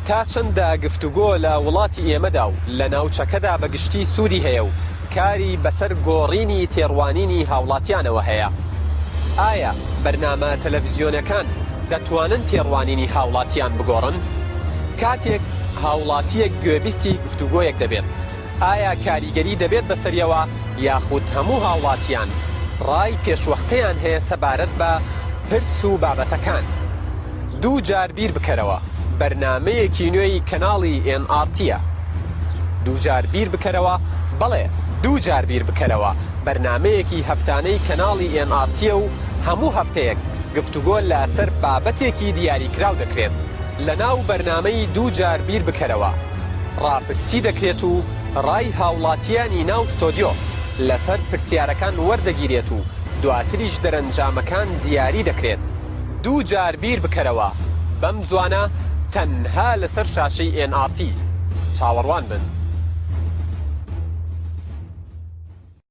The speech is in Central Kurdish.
تا چەندە گفتوگۆ لە وڵاتی ئێمەدا و لە ناوچەکەدا بەگشتی سوودی هەیە و کاری بەسەر گۆڕینی تێڕوانینی هاوڵاتیانەوە هەیە. ئایا بەرنامە تەلەڤیزیۆنەکان دەتوانن تێڕوانینی هاوڵاتیان بگۆڕن؟ کاتێک هاوڵاتیەک گوێبیستی گفتوگۆیەک دەبێت، ئایا کاریگەری دەبێت بەسەریەوە یاخود هەموو هاوڵاتیان ڕای پێشوەختەیان هەیە سەبارەت بە پرس و بابەتەکان؟ دوو جار بیر بکەرەوە بەرنامەیەکی نوێی کەناڵی NRTە. دوو جار بیر بکەرەوە، بەڵێ دوو جار بیر بکەرەوە بەرنامەیەکی هەفتانەی کەناڵی NRTە و هەموو هەفتەیەک گفتوگۆ لەسەر بابەتێکی دیاریکراو دەکرێت. لە ناو بەرنامەی دوو جار بیر بکەرەوە ڕاپرسی دەکرێت و ڕای هاوڵاتیانی ناو ستۆدیۆ لەسەر پرسیارەکان وەردەگیرێت و دواتریش دەرەنجامەکان دیاری دەکرێت. دوو جار بیر بکەرەوە بەم زوانە تەنها لەسەر شاشەی NRT. چاوەڕوان بن.